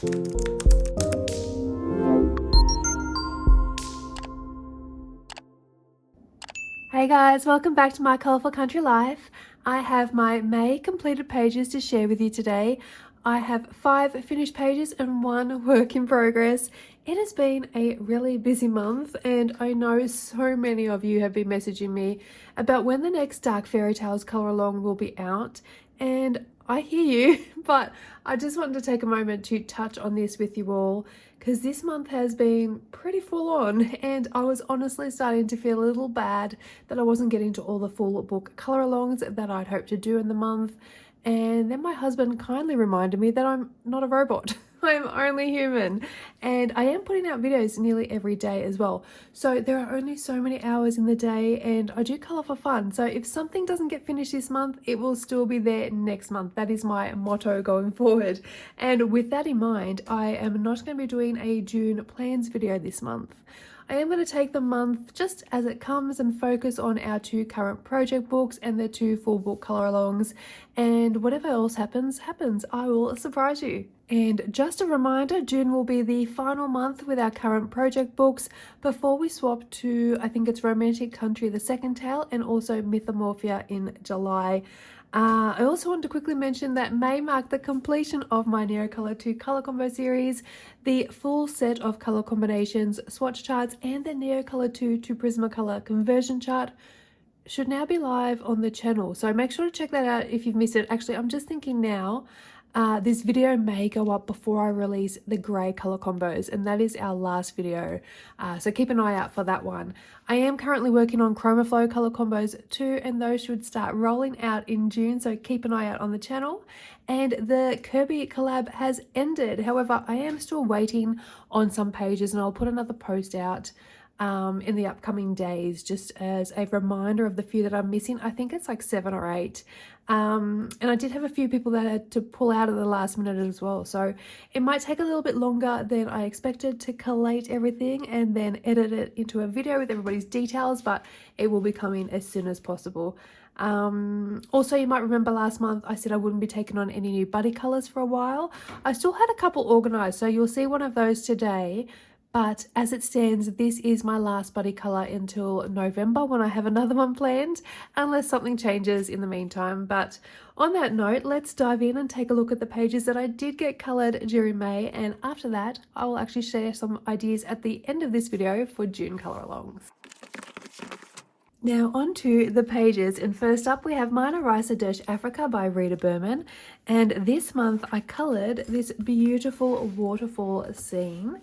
Hey guys, welcome back to my colourful country life. I have my May completed pages to share with you today. I have 5 finished pages and 1 work in progress. It has been a really busy month and I know so many of you have been messaging me about when the next Dark Fairy Tales colour along will be out, and I hear you, but I just wanted to take a moment to touch on this with you all because this month has been pretty full on and I was honestly starting to feel a little bad that I wasn't getting to all the full book colour alongs that I'd hoped to do in the month. And then my husband kindly reminded me that I'm not a robot. I'm only human, and I am putting out videos nearly every day as well. So there are only so many hours in the day and I do colour for fun. So if something doesn't get finished this month, it will still be there next month. That is my motto going forward. And with that in mind, I am not going to be doing a June plans video this month. I am going to take the month just as it comes and focus on our 2 current project books and the 2 full book colour alongs, and whatever else happens, I will surprise you. And just a reminder, June will be the final month with our current project books before we swap to, I think it's Romantic Country, the second tale, and also Mythomorphia in July. I also want to quickly mention that May marked the completion of my Neocolor 2 colour combo series. The full set of colour combinations, swatch charts, and the Neocolor 2 to Prismacolor conversion chart should now be live on the channel. So make sure to check that out if you've missed it. Actually, I'm just thinking now, this video may go up before I release the grey colour combos, and that is our last video, so keep an eye out for that one. I am currently working on ChromaFlow colour combos too, and those should start rolling out in June, so keep an eye out on the channel. And the Kirby collab has ended. However, I am still waiting on some pages, and I'll put another post out in the upcoming days just as a reminder of the few that I'm missing. I think it's like 7 or 8, and I did have a few people that had to pull out at the last minute as well, so it might take a little bit longer than I expected to collate everything and then edit it into a video with everybody's details, but it will be coming as soon as possible. Also, you might remember last month I said I wouldn't be taking on any new buddy colors for a while. I still had a couple organized, so you'll see one of those today. But as it stands, this is my last buddy colour until November when I have another one planned, unless something changes in the meantime. But on that note, let's dive in and take a look at the pages that I did get coloured during May. And after that, I will actually share some ideas at the end of this video for June colour alongs. Now on to the pages, and first up we have Mina Rice Africa by Rita Berman, and this month I coloured this beautiful waterfall scene.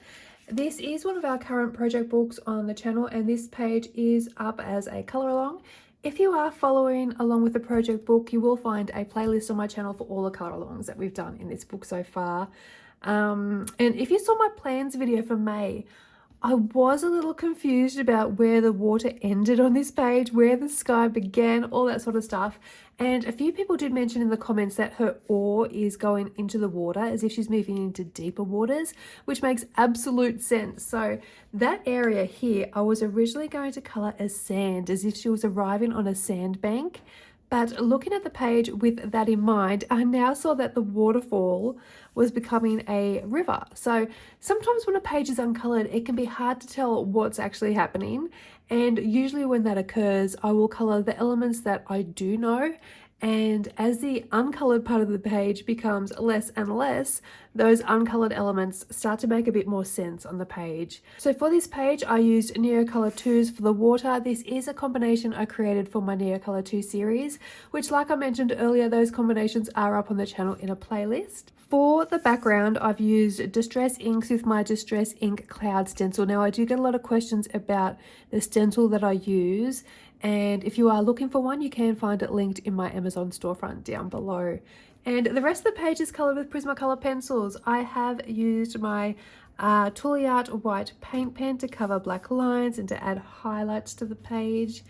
This is one of our current project books on the channel, and this page is up as a colour along. If you are following along with the project book, you will find a playlist on my channel for all the colour alongs that we've done in this book so far. And if you saw my plans video for May, I was a little confused about where the water ended on this page, where the sky began, all that sort of stuff. And a few people did mention in the comments that her oar is going into the water as if she's moving into deeper waters, which makes absolute sense. So that area here, I was originally going to colour as sand, as if she was arriving on a sandbank. But looking at the page with that in mind, I now saw that the waterfall was becoming a river. So sometimes when a page is uncolored, it can be hard to tell what's actually happening. And usually when that occurs, I will color the elements that I do know. And as the uncolored part of the page becomes less and less, those uncolored elements start to make a bit more sense on the page. So for this page, I used Neocolor 2s for the water. This is a combination I created for my Neocolor 2 series, which, like I mentioned earlier, those combinations are up on the channel in a playlist. For the background, I've used Distress inks with my Distress Ink Cloud stencil. Now, I do get a lot of questions about the stencil that I use, and if you are looking for one, you can find it linked in my Amazon storefront down below. And the rest of the page is coloured with Prismacolor pencils. I have used my Tooly Art white paint pen to cover black lines and to add highlights to the page.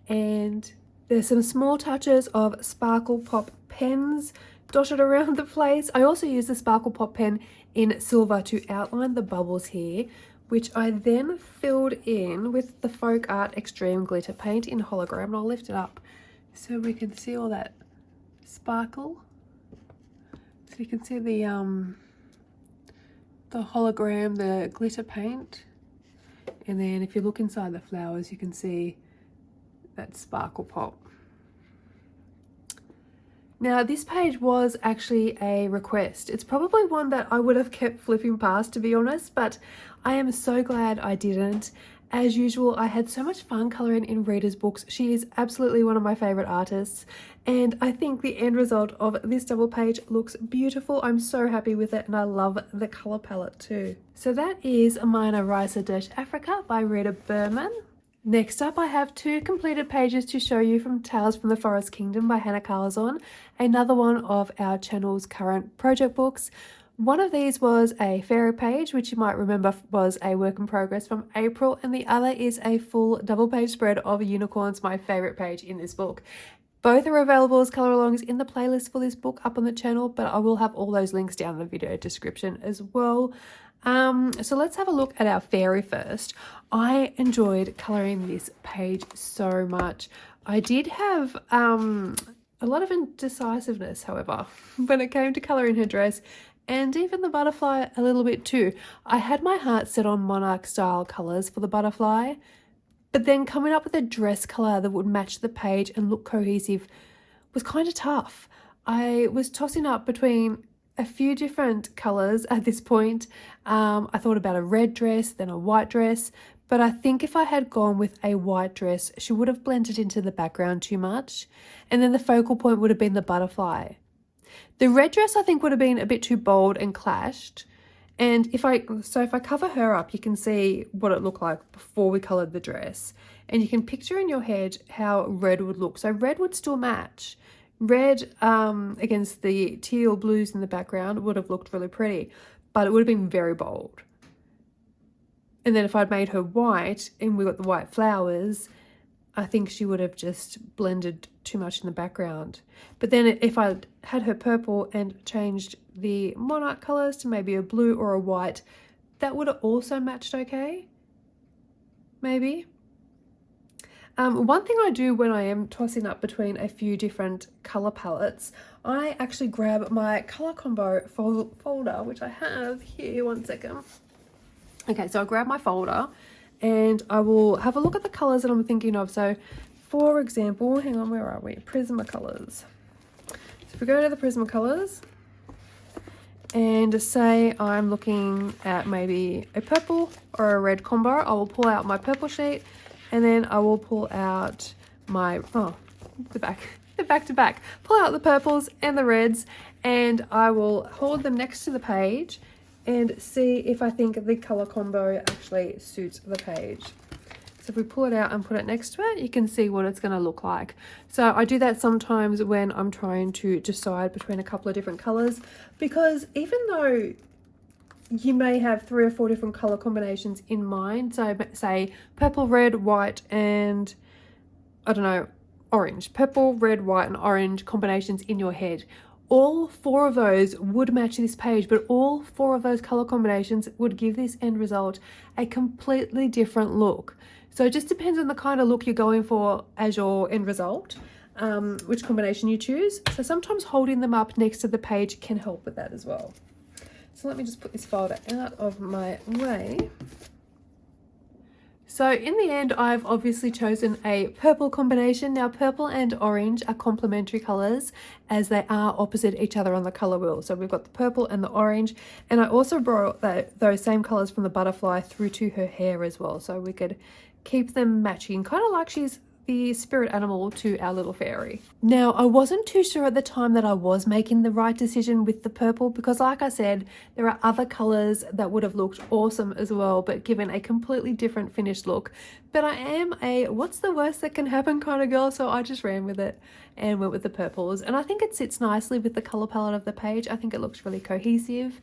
And there's some small touches of Sparkle Pop pens dotted around the place. I also use the Sparkle Pop pen in silver to outline the bubbles here, which I then filled in with the Folk Art Extreme Glitter Paint in hologram. And I'll lift it up so we can see all that sparkle. So you can see the the hologram, the glitter paint. And then if you look inside the flowers, you can see that sparkle pop. Now this page was actually a request. It's probably one that I would have kept flipping past, to be honest, but I am so glad I didn't. As usual, I had so much fun colouring in Rita's books. She is absolutely one of my favourite artists, and I think the end result of this double page looks beautiful. I'm so happy with it, and I love the colour palette too. So that is Mina Africa by Rita Berman. Next up, I have 2 completed pages to show you from Tales from the Forest Kingdom by Hannah Carlazon, another one of our channel's current project books. One of these was a fairy page, which you might remember was a work in progress from April, and the other is a full double page spread of unicorns, my favourite page in this book. Both are available as colour alongs in the playlist for this book up on the channel, but I will have all those links down in the video description as well. So let's have a look at our fairy first. I enjoyed colouring this page so much. I did have a lot of indecisiveness, however, when it came to colouring her dress, and even the butterfly a little bit too. I had my heart set on monarch style colours for the butterfly, but then coming up with a dress colour that would match the page and look cohesive was kind of tough. I was tossing up between a few different colours at this point. I thought about a red dress, then a white dress, but I think if I had gone with a white dress, she would have blended into the background too much, and then the focal point would have been the butterfly. The red dress I think would have been a bit too bold and clashed, and if I cover her up, you can see what it looked like before we coloured the dress, and you can picture in your head how red would look. So red would still match. Red against the teal blues in the background would have looked really pretty, but it would have been very bold. And then if I'd made her white and we got the white flowers, I think she would have just blended too much in the background. But then if I had her purple and changed the monarch colours to maybe a blue or a white, that would have also matched okay, maybe. One thing I do when I am tossing up between a few different colour palettes, I actually grab my colour combo folder, which I have here. One second. Okay, so I grab my folder and I will have a look at the colours that I'm thinking of. So for example, hang on, where are we? Prismacolors. So if we go to the Prismacolors and say I'm looking at maybe a purple or a red combo, I will pull out my purple sheet, and then I will pull out my, the back to back. Pull out the purples and the reds, and I will hold them next to the page and see if I think the colour combo actually suits the page. So if we pull it out and put it next to it, you can see what it's going to look like. So I do that sometimes when I'm trying to decide between a couple of different colours, because even though you may have 3 or 4 different colour combinations in mind, so say purple, red, white, and I don't know, orange. Purple, red, white, and orange combinations in your head. All 4 of those would match this page, but all 4 of those colour combinations would give this end result a completely different look. So it just depends on the kind of look you're going for as your end result, which combination you choose. So sometimes holding them up next to the page can help with that as well. So let me just put this folder out of my way. So in the end, I've obviously chosen a purple combination. Now purple and orange are complementary colours as they are opposite each other on the colour wheel. So we've got the purple and the orange, and I also brought those same colours from the butterfly through to her hair as well. So we could keep them matching, kind of like she's the spirit animal to our little fairy. Now, I wasn't too sure at the time that I was making the right decision with the purple, because like I said, there are other colours that would have looked awesome as well, but given a completely different finished look. But I am a what's the worst that can happen kind of girl, so I just ran with it and went with the purples. And I think it sits nicely with the colour palette of the page. I think it looks really cohesive.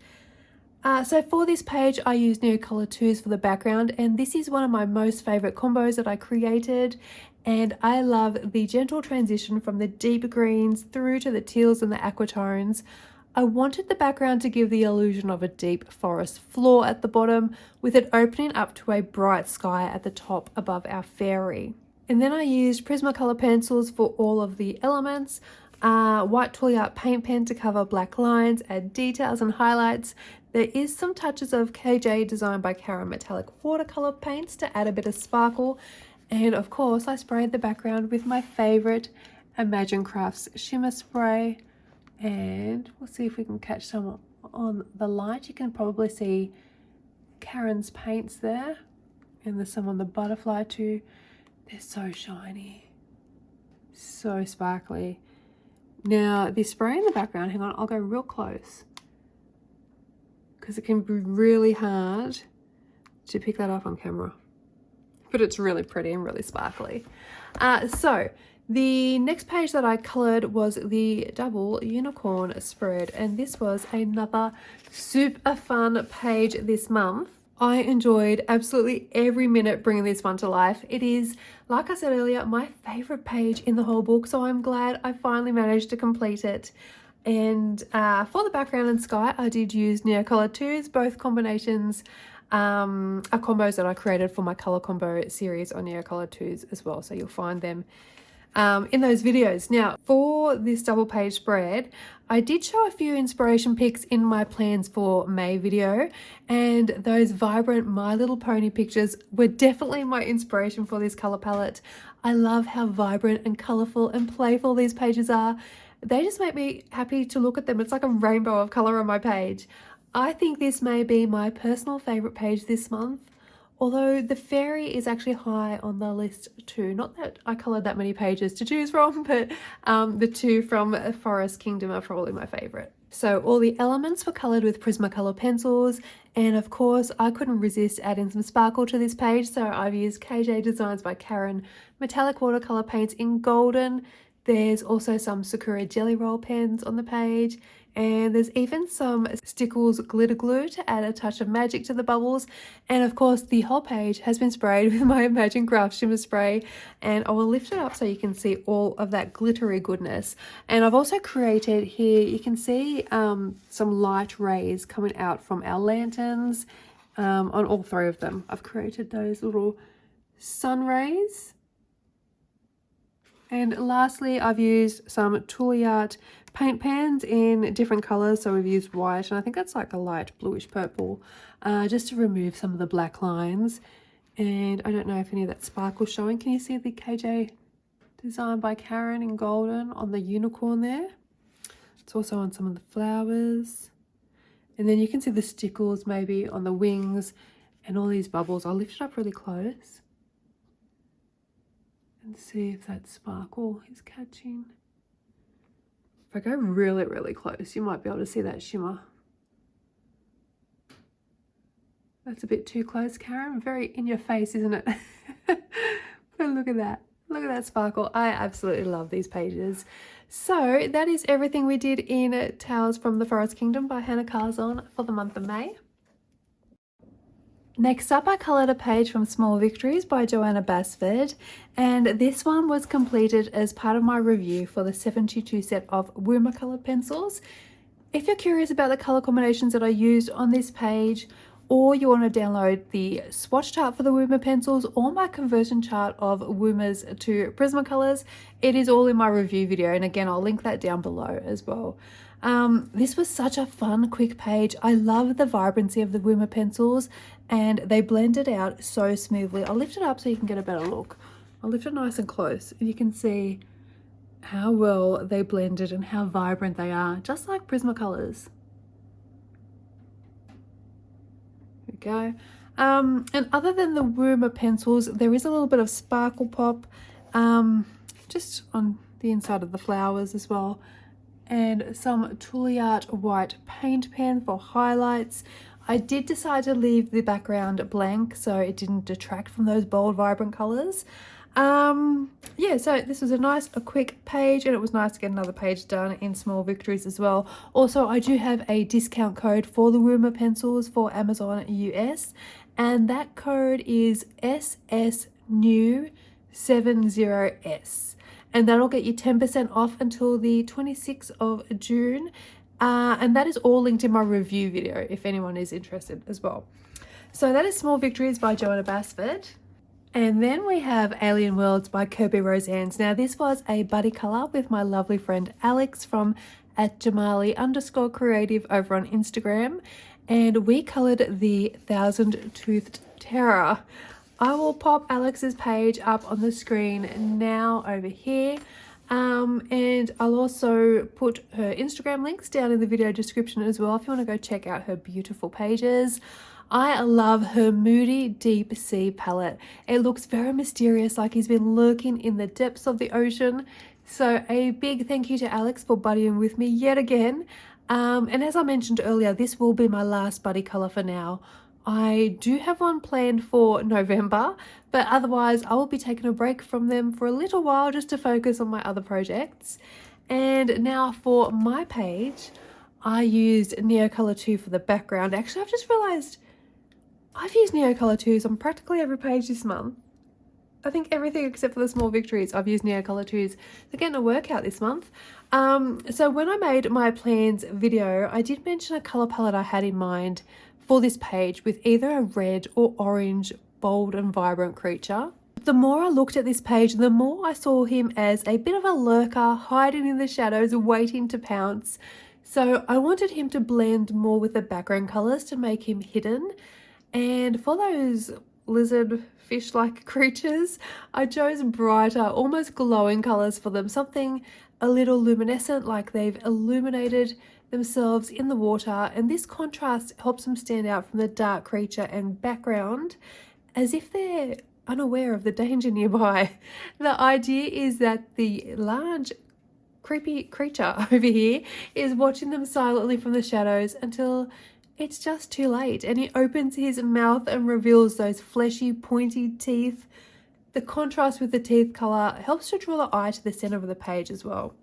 So for this page, I used Neocolor 2s for the background, and this is one of my most favourite combos that I created. And I love the gentle transition from the deep greens through to the teals and the aquatones. I wanted the background to give the illusion of a deep forest floor at the bottom, with it opening up to a bright sky at the top above our fairy. And then I used Prismacolor pencils for all of the elements. white Tooly Art paint pen to cover black lines, add details and highlights. There is some touches of KJ designed by Karen metallic watercolor paints to add a bit of sparkle. And of course, I sprayed the background with my favorite Imagine Crafts shimmer spray. And we'll see if we can catch some on the light. You can probably see Karen's paints there. And there's some on the butterfly too. They're so shiny. So sparkly. Now, the spray in the background, hang on, I'll go real close. Because it can be really hard to pick that up on camera. But it's really pretty and really sparkly. So the next page that I coloured was the double unicorn spread, and this was another super fun page this month. I enjoyed absolutely every minute bringing this one to life. It is, like I said earlier, my favourite page in the whole book, so I'm glad I finally managed to complete it. And for the background and sky, I did use Neocolor 2s, both combinations are combos that I created for my Colour Combo series on Neocolor 2s as well, so you'll find them in those videos. Now, for this double page spread, I did show a few inspiration pics in my plans for May video, and those vibrant My Little Pony pictures were definitely my inspiration for this colour palette. I love how vibrant and colourful and playful these pages are. They just make me happy to look at them. It's like a rainbow of colour on my page. I think this may be my personal favourite page this month, although the fairy is actually high on the list too. Not that I coloured that many pages to choose from, but the two from Forest Kingdom are probably my favourite. So all the elements were coloured with Prismacolor pencils, and of course I couldn't resist adding some sparkle to this page, so I've used KJ Designs by Karen metallic watercolour paints in golden. There's also some Sakura Jelly Roll pens on the page, and there's even some Stickles glitter glue to add a touch of magic to the bubbles. And of course the whole page has been sprayed with my Imagine Crafts shimmer spray, and I will lift it up so you can see all of that glittery goodness. And I've also created here, you can see some light rays coming out from our lanterns on all three of them. I've created those little sun rays. And lastly, I've used some Tooly Art paint pans in different colours. So we've used white, and I think that's like a light bluish purple, just to remove some of the black lines. And I don't know if any of that sparkle's showing. Can you see the KJ Design by Karen in golden on the unicorn there? It's also on some of the flowers. And then you can see the stickles maybe on the wings and all these bubbles. I'll lift it up really close and see if that sparkle is catching. If I go really, really close, you might be able to see that shimmer. That's a bit too close, Karen. Very in your face, isn't it? But look at that. Look at that sparkle. I absolutely love these pages. So that is everything we did in Tales from the Forest Kingdom by Hannah Carzon for the month of May. Next up, I coloured a page from Small Victories by Joanna Basford, and this one was completed as part of my review for the 72 set of Woomer pencils. If you're curious about the colour combinations that I used on this page, or you want to download the swatch chart for the Woomer pencils or my conversion chart of Woomers to Prismacolors, it is all in my review video, and again I'll link that down below as well. This was such a fun, quick page. I love the vibrancy of the Woomer pencils, and they blended out so smoothly. I'll lift it up so you can get a better look. I'll lift it nice and close, and you can see how well they blended and how vibrant they are, just like Prismacolors. There we go. And other than the Woomer pencils, there is a little bit of sparkle pop just on the inside of the flowers as well, and some Tooly Art white paint pen for highlights. I did decide to leave the background blank so it didn't detract from those bold, vibrant colours. Yeah, so this was a quick page, and it was nice to get another page done in Small Victories as well. Also, I do have a discount code for the Woomer pencils for Amazon US, and that code is SSNEW70S. And that'll get you 10% off until the 26th of June. And that is all linked in my review video if anyone is interested as well. So that is Small Victories by Joanna Basford. And then we have Alien Worlds by Kirby Roseanne's. Now this was a buddy colour with my lovely friend Alex from @Jamali_creative over on Instagram. And we coloured the Thousand Toothed Terror. I will pop Alex's page up on the screen now over here. And I'll also put her Instagram links down in the video description as well if you want to go check out her beautiful pages. I love her moody deep sea palette. It looks very mysterious, like he's been lurking in the depths of the ocean. So a big thank you to Alex for buddying with me yet again. And as I mentioned earlier, this will be my last buddy colour for now. I do have one planned for November, but otherwise I will be taking a break from them for a little while just to focus on my other projects. And now for my page, I used Neocolor 2 for the background. Actually, I've just realised I've used Neocolor 2s on practically every page this month. I think everything except for the small victories, I've used Neocolor 2s. They're getting a workout this month. So when I made my plans video, I did mention a colour palette I had in mind for this page with either a red or orange, bold and vibrant creature. The more I looked at this page, the more I saw him as a bit of a lurker, hiding in the shadows, waiting to pounce. So I wanted him to blend more with the background colours to make him hidden. And for those lizard fish-like creatures, I chose brighter, almost glowing colours for them, something a little luminescent, like they've illuminated themselves in the water, and this contrast helps them stand out from the dark creature and background as if they're unaware of the danger nearby. The idea is that the large creepy creature over here is watching them silently from the shadows until it's just too late, and he opens his mouth and reveals those fleshy pointy teeth. The contrast with the teeth colour helps to draw the eye to the centre of the page as well.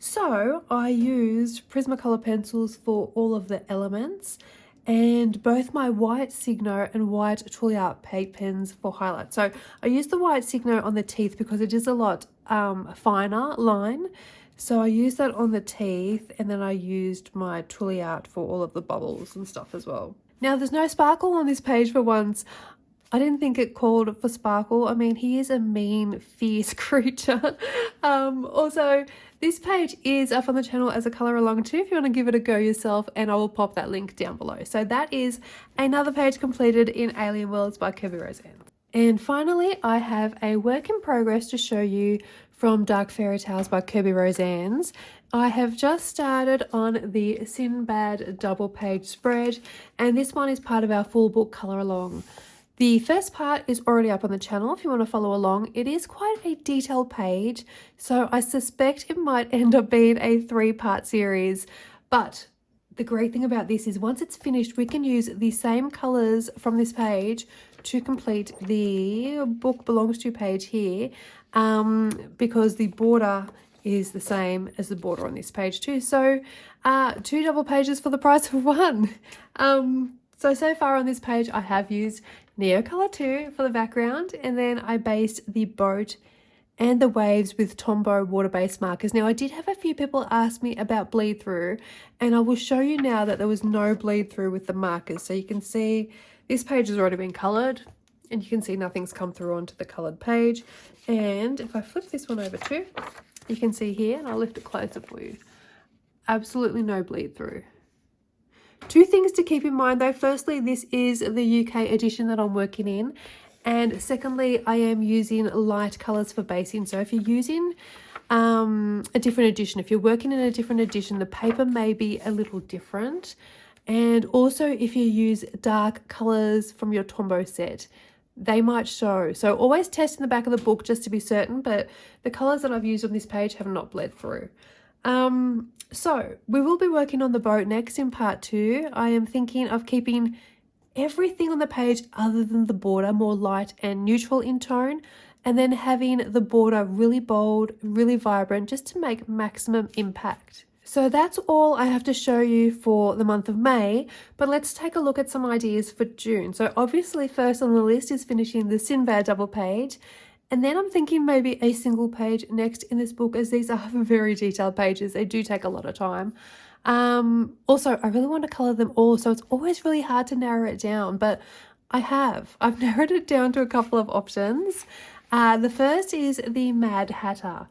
So I used Prismacolor pencils for all of the elements, and both my white Signo and white Tooly Art paint pens for highlight. So I used the white Signo on the teeth because it is a lot finer line. So I used that on the teeth, and then I used my Tooly Art for all of the bubbles and stuff as well. Now there's no sparkle on this page for once. I didn't think it called for sparkle. I mean, he is a mean, fierce creature. Also, this page is up on the channel as a colour along too if you want to give it a go yourself, and I will pop that link down below. So that is another page completed in Alien Worlds by Kirby Roseanne. And finally, I have a work in progress to show you from Dark Fairy Tales by Kirby Roseanne's. I have just started on the Sinbad double page spread, and this one is part of our full book colour along. The first part is already up on the channel if you want to follow along. It is quite a detailed page, so I suspect it might end up being a 3-part series. But the great thing about this is once it's finished, we can use the same colours from this page to complete the book belongs to page here, because the border is the same as the border on this page too. So 2 double pages for the price of 1. So far on this page, I have used Neocolor 2 for the background, and then I based the boat and the waves with Tombow water-based markers. Now, I did have a few people ask me about bleed through, and I will show you now that there was no bleed through with the markers. So you can see this page has already been coloured, and you can see nothing's come through onto the coloured page. And if I flip this one over too, you can see here, and I'll lift it closer for you, absolutely no bleed through. 2 things to keep in mind though. Firstly, this is the UK edition that I'm working in, and secondly, I am using light colours for basing. So if you're using a different edition, if you're working in a different edition, the paper may be a little different. And also if you use dark colours from your Tombow set, they might show. So always test in the back of the book just to be certain, but the colours that I've used on this page have not bled through. So we will be working on the boat next in part 2. I am thinking of keeping everything on the page other than the border more light and neutral in tone, and then having the border really bold, really vibrant, just to make maximum impact. So that's all I have to show you for the month of May, but let's take a look at some ideas for June. So obviously first on the list is finishing the Sinbad double page, and then I'm thinking maybe a single page next in this book, as these are very detailed pages. They do take a lot of time. Also, I really want to colour them all, so it's always really hard to narrow it down, but I've narrowed it down to a couple of options. The first is the Mad Hatter.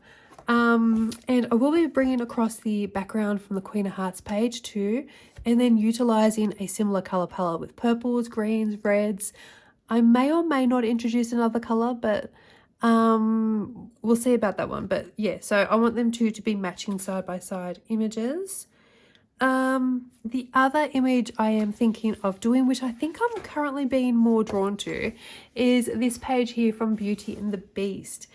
And I will be bringing across the background from the Queen of Hearts page too, and then utilising a similar colour palette with purples, greens, reds. I may or may not introduce another colour, but we'll see about that one. But yeah, so I want them to be matching side by side images. The other image I am thinking of doing, which I think I'm currently being more drawn to, is this page here from Beauty and the Beast.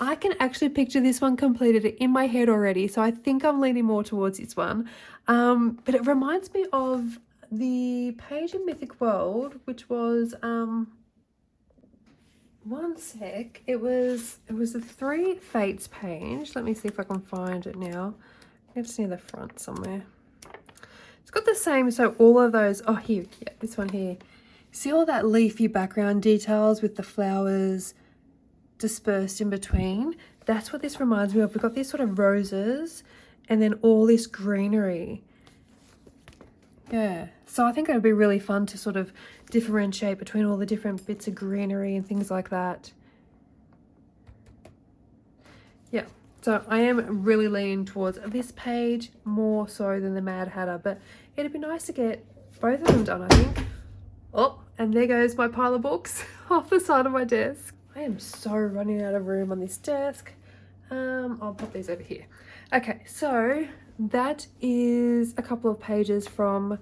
I can actually picture this one completed in my head already, so I think I'm leaning more towards this one. But it reminds me of the page in Mythic World, which was one sec. It was the Three Fates page. Let me see if I can find it now. It's near the front somewhere. It's got the same, so all of those, oh here, yeah, this one here. See all that leafy background details with the flowers dispersed in between? That's what this reminds me of. We've got these sort of roses and then all this greenery. Yeah, so I think it would be really fun to sort of differentiate between all the different bits of greenery and things like that. Yeah, so I am really leaning towards this page more so than the Mad Hatter, but it'd be nice to get both of them done, I think. Oh, and there goes my pile of books off the side of my desk. I am so running out of room on this desk. I'll put these over here. Okay, so that is a couple of pages from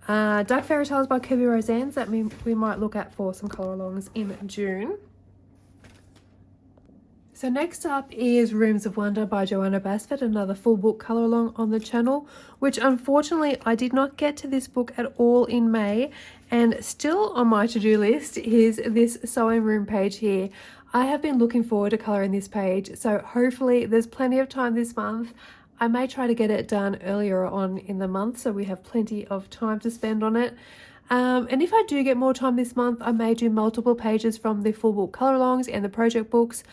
Dark Fairy Tales by Kirby Roseanne's that we might look at for some colour alongs in June. So next up is Rooms of Wonder by Joanna Basford, another full book colour along on the channel, which unfortunately I did not get to this book at all in May, and still on my to-do list is this sewing room page here. I have been looking forward to colouring this page, so hopefully there's plenty of time this month. I may try to get it done earlier on in the month so we have plenty of time to spend on it. And if I do get more time this month, I may do multiple pages from the full book colour alongs and the project books.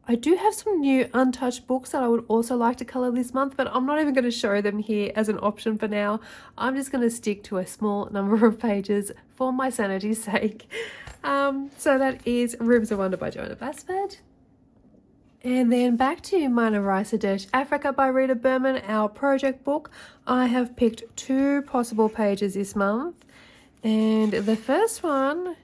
I do have some new untouched books that I would also like to colour this month, but I'm not even going to show them here as an option for now. I'm just going to stick to a small number of pages for my sanity's sake. So that is Rooms of Wonder by Joanna Basford. And then back to Mina Rice Africa by Rita Berman, our project book. I have picked 2 possible pages this month. And the first one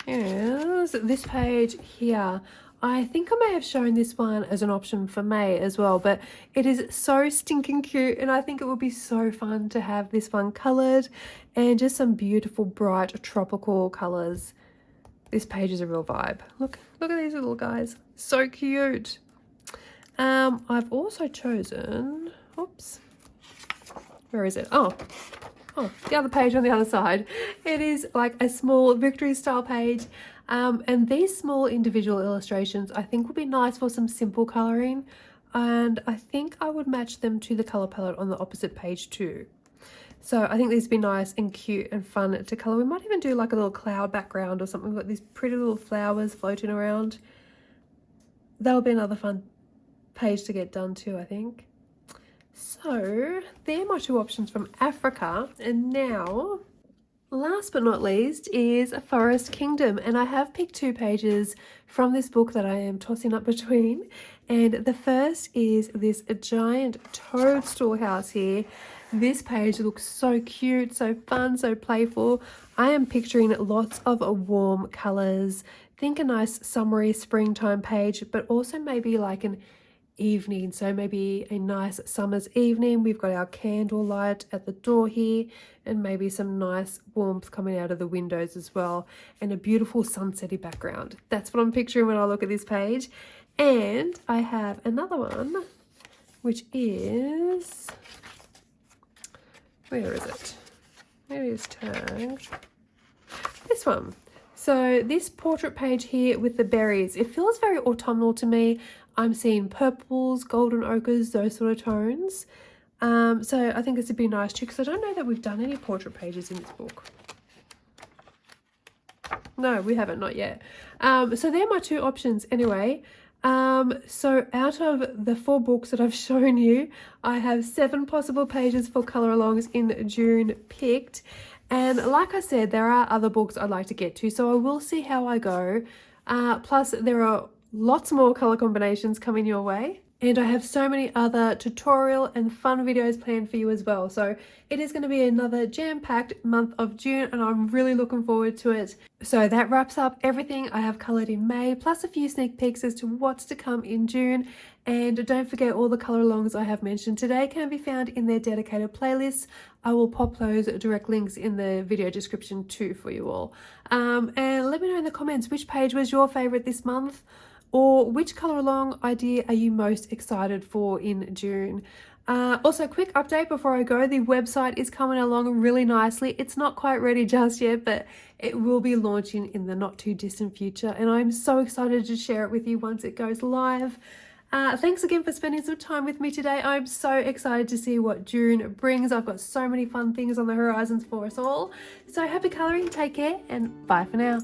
is this page here. I think I may have shown this one as an option for May as well, but it is so stinking cute and I think it would be so fun to have this one coloured and just some beautiful bright tropical colours. This page is a real vibe. Look at these little guys. So cute. I've also chosen, oops, where is it? Oh, the other page on the other side. It is like a small Victories style page. And these small individual illustrations I think would be nice for some simple colouring, and I think I would match them to the colour palette on the opposite page too. So I think these would be nice and cute and fun to colour. We might even do like a little cloud background or something. We've got these pretty little flowers floating around. That'll be another fun page to get done too, I think. So they're my 2 options from Africa, and now last but not least is Forest Kingdom, and I have picked 2 pages from this book that I am tossing up between, and the first is this giant toadstool house here. This page looks so cute, so fun, so playful. I am picturing lots of warm colours. Think a nice summery springtime page, but also maybe like an evening, so maybe a nice summer's evening. We've got our candlelight at the door here and maybe some nice warmth coming out of the windows as well, and a beautiful sunsetty background. That's what I'm picturing when I look at this page. And I have another one which is, where is it? It is tagged, this one. So this portrait page here with the berries, it feels very autumnal to me. I'm seeing purples, golden ochres, those sort of tones. So I think this would be nice too, because I don't know that we've done any portrait pages in this book. No, we haven't, not yet. So they're my 2 options anyway. So out of the 4 books that I've shown you, I have 7 possible pages for colour alongs in June picked. And like I said, there are other books I'd like to get to, so I will see how I go. Plus, there are lots more colour combinations coming your way. And I have so many other tutorial and fun videos planned for you as well. So it is going to be another jam-packed month of June, and I'm really looking forward to it. So that wraps up everything I have coloured in May, plus a few sneak peeks as to what's to come in June. And don't forget, all the colour alongs I have mentioned today can be found in their dedicated playlists. I will pop those direct links in the video description too for you all. And let me know in the comments which page was your favourite this month, or which colour along idea are you most excited for in June. Also, quick update before I go, the website is coming along really nicely. It's not quite ready just yet, but it will be launching in the not too distant future, and I'm so excited to share it with you once it goes live. Thanks again for spending some time with me today. I'm so excited to see what June brings. I've got so many fun things on the horizons for us all. So happy colouring, take care, and bye for now.